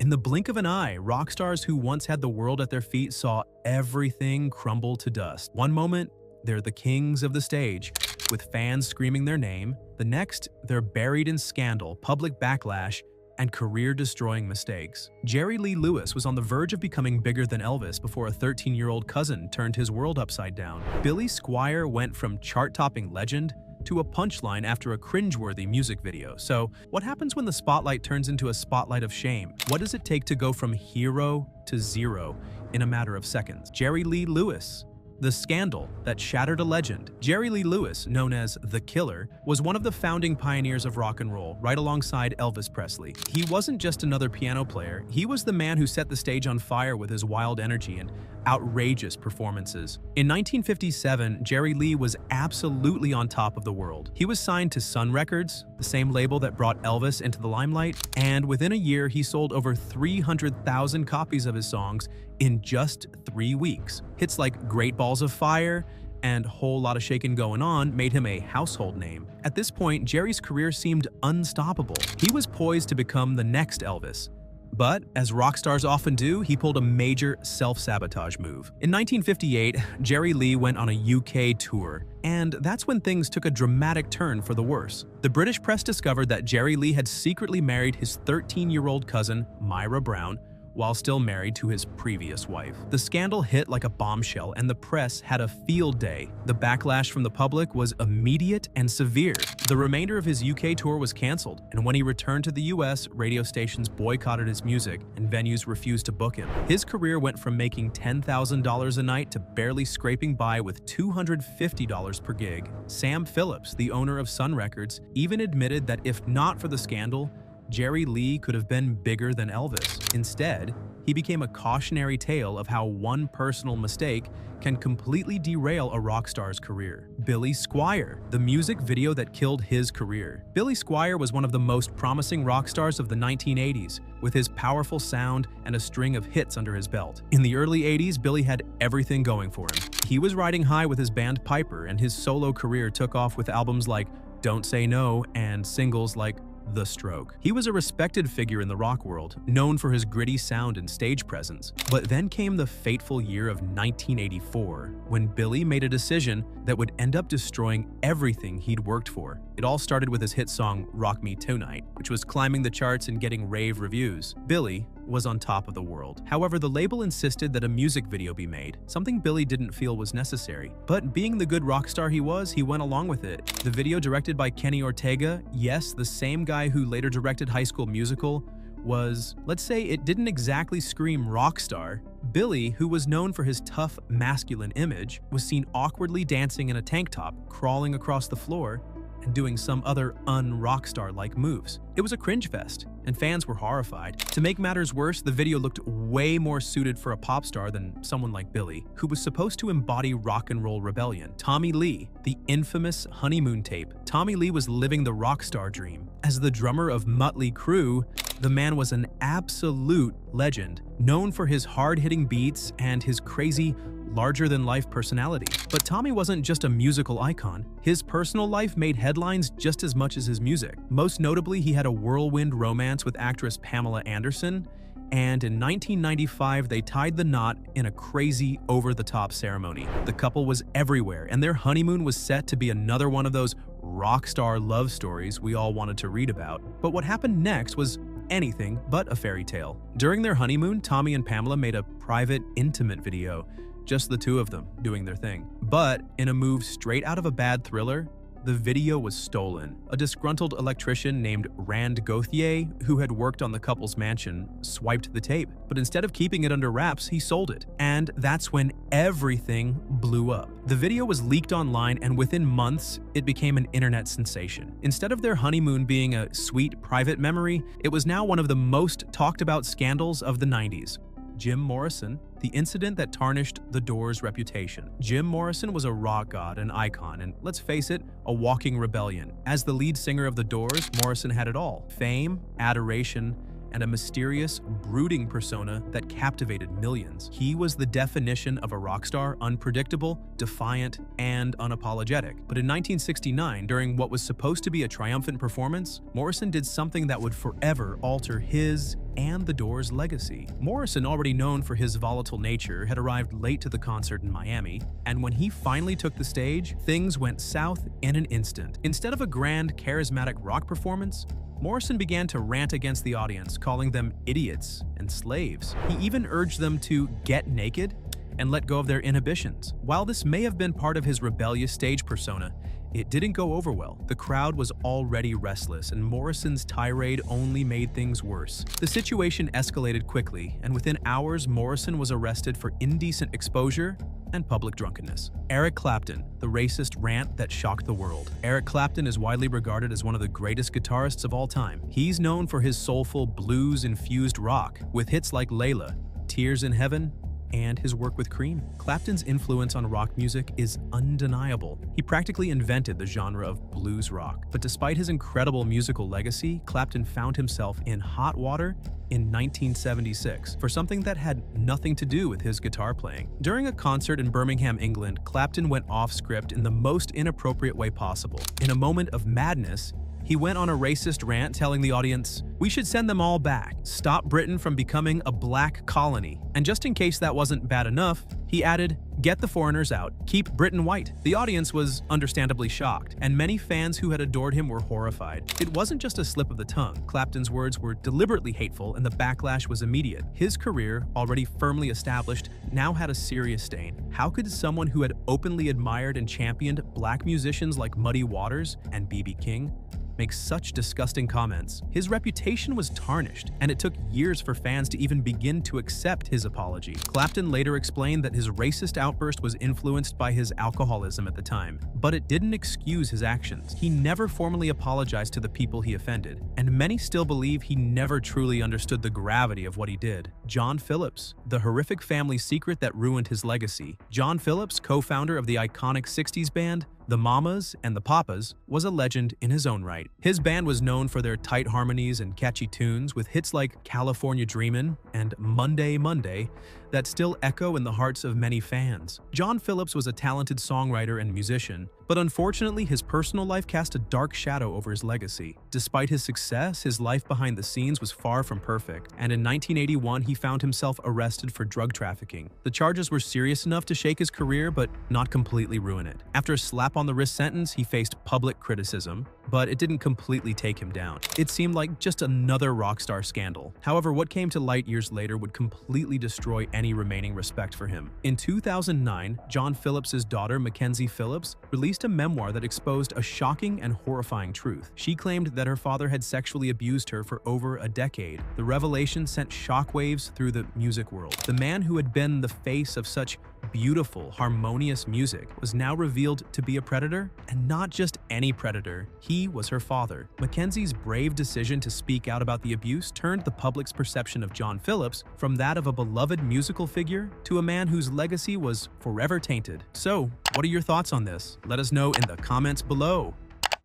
In the blink of an eye, rock stars who once had the world at their feet saw everything crumble to dust. One moment, they're the kings of the stage, with fans screaming their name. The next, they're buried in scandal, public backlash, and career-destroying mistakes. Jerry Lee Lewis was on the verge of becoming bigger than Elvis before a 13-year-old cousin turned his world upside down. Billy Squier went from chart-topping legend to a punchline after a cringeworthy music video. So, what happens when the spotlight turns into a spotlight of shame? What does it take to go from hero to zero in a matter of seconds? Jerry Lee Lewis. The scandal that shattered a legend. Jerry Lee Lewis, known as The Killer, was one of the founding pioneers of rock and roll, right alongside Elvis Presley. He wasn't just another piano player, he was the man who set the stage on fire with his wild energy and outrageous performances. In 1957, Jerry Lee was absolutely on top of the world. He was signed to Sun Records, the same label that brought Elvis into the limelight, and within a year he sold over 300,000 copies of his songs in just 3 weeks. Hits like Great Balls of Fire and Whole Lotta Shakin' Goin' On made him a household name. At this point, Jerry's career seemed unstoppable. He was poised to become the next Elvis. But, as rock stars often do, he pulled a major self-sabotage move. In 1958, Jerry Lee went on a UK tour, and that's when things took a dramatic turn for the worse. The British press discovered that Jerry Lee had secretly married his 13-year-old cousin, Myra Brown, while still married to his previous wife. The scandal hit like a bombshell, and the press had a field day. The backlash from the public was immediate and severe. The remainder of his UK tour was cancelled, and when he returned to the US, radio stations boycotted his music, and venues refused to book him. His career went from making $10,000 a night to barely scraping by with $250 per gig. Sam Phillips, the owner of Sun Records, even admitted that if not for the scandal, Jerry Lee could have been bigger than Elvis. Instead, he became a cautionary tale of how one personal mistake can completely derail a rock star's career. Billy Squier, the music video that killed his career. Billy Squier was one of the most promising rock stars of the 1980s, with his powerful sound and a string of hits under his belt. In the early 80s, Billy had everything going for him. He was riding high with his band Piper, and his solo career took off with albums like Don't Say No and singles like The Stroke. He was a respected figure in the rock world, known for his gritty sound and stage presence. But then came the fateful year of 1984, when Billy made a decision that would end up destroying everything he'd worked for. It all started with his hit song, Rock Me Tonight, which was climbing the charts and getting rave reviews. Billy was on top of the world. However, the label insisted that a music video be made, something Billy didn't feel was necessary. But being the good rock star he was, he went along with it. The video, directed by Kenny Ortega, yes, the same guy who later directed High School Musical, was, let's say, it didn't exactly scream rock star. Billy, who was known for his tough, masculine image, was seen awkwardly dancing in a tank top, crawling across the floor, and doing some other un-rockstar-like moves. It was a cringe fest, and fans were horrified. To make matters worse, the video looked way more suited for a pop star than someone like Billy, who was supposed to embody rock and roll rebellion. Tommy Lee, the infamous honeymoon tape. Tommy Lee was living the rock star dream. As the drummer of Mötley Crüe, the man was an absolute legend, known for his hard-hitting beats and his crazy, larger-than-life personality. But Tommy wasn't just a musical icon. His personal life made headlines just as much as his music. Most notably, he had a whirlwind romance with actress Pamela Anderson, and in 1995 they tied the knot in a crazy, over-the-top ceremony. The couple was everywhere, and their honeymoon was set to be another one of those rock star love stories we all wanted to read about. But what happened next was anything but a fairy tale. During their honeymoon, Tommy and Pamela made a private, intimate video, just the two of them doing their thing. But in a move straight out of a bad thriller, the video was stolen. A disgruntled electrician named Rand Gauthier, who had worked on the couple's mansion, swiped the tape. But instead of keeping it under wraps, he sold it. And that's when everything blew up. The video was leaked online, and within months, it became an internet sensation. Instead of their honeymoon being a sweet private memory, it was now one of the most talked about scandals of the 90s. Jim Morrison, the incident that tarnished The Doors' reputation. Jim Morrison was a rock god, an icon, and let's face it, a walking rebellion. As the lead singer of The Doors, Morrison had it all: fame, adoration, and a mysterious, brooding persona that captivated millions. He was the definition of a rock star, unpredictable, defiant, and unapologetic. But in 1969, during what was supposed to be a triumphant performance, Morrison did something that would forever alter his and The Doors' legacy. Morrison, already known for his volatile nature, had arrived late to the concert in Miami, and when he finally took the stage, things went south in an instant. Instead of a grand, charismatic rock performance, Morrison began to rant against the audience, calling them idiots and slaves. He even urged them to get naked and let go of their inhibitions. While this may have been part of his rebellious stage persona, it didn't go over well. The crowd was already restless, and Morrison's tirade only made things worse. The situation escalated quickly, and within hours, Morrison was arrested for indecent exposure and public drunkenness. Eric Clapton, the racist rant that shocked the world. Eric Clapton is widely regarded as one of the greatest guitarists of all time. He's known for his soulful, blues-infused rock, with hits like Layla, Tears in Heaven, and his work with Cream. Clapton's influence on rock music is undeniable. He practically invented the genre of blues rock. But despite his incredible musical legacy, Clapton found himself in hot water in 1976 for something that had nothing to do with his guitar playing. During a concert in Birmingham, England, Clapton went off script in the most inappropriate way possible. In a moment of madness, he went on a racist rant telling the audience, "We should send them all back, stop Britain from becoming a black colony." And just in case that wasn't bad enough, he added, "Get the foreigners out, keep Britain white." The audience was understandably shocked, and many fans who had adored him were horrified. It wasn't just a slip of the tongue. Clapton's words were deliberately hateful, and the backlash was immediate. His career, already firmly established, now had a serious stain. How could someone who had openly admired and championed black musicians like Muddy Waters and B.B. King make such disgusting comments? His reputation was tarnished, and it took years for fans to even begin to accept his apology. Clapton later explained that his racist outburst was influenced by his alcoholism at the time, but it didn't excuse his actions. He never formally apologized to the people he offended, and many still believe he never truly understood the gravity of what he did. John Phillips, the horrific family secret that ruined his legacy. John Phillips, co-founder of the iconic 60s band The Mamas and the Papas, was a legend in his own right. His band was known for their tight harmonies and catchy tunes, with hits like California Dreamin' and Monday, Monday that still echo in the hearts of many fans. John Phillips was a talented songwriter and musician, but unfortunately his personal life cast a dark shadow over his legacy. Despite his success, his life behind the scenes was far from perfect, and in 1981 he found himself arrested for drug trafficking. The charges were serious enough to shake his career, but not completely ruin it. After a slap on the wrist sentence, he faced public criticism, but it didn't completely take him down. It seemed like just another rock star scandal. However, what came to light years later would completely destroy any remaining respect for him. In 2009, John Phillips's daughter, Mackenzie Phillips, released a memoir that exposed a shocking and horrifying truth. She claimed that her father had sexually abused her for over a decade. The revelation sent shockwaves through the music world. The man who had been the face of such beautiful, harmonious music was now revealed to be a predator, and not just any predator. He was her father. Mackenzie's brave decision to speak out about the abuse turned the public's perception of John Phillips from that of a beloved musical figure to a man whose legacy was forever tainted. So, what are your thoughts on this? Let us know in the comments below.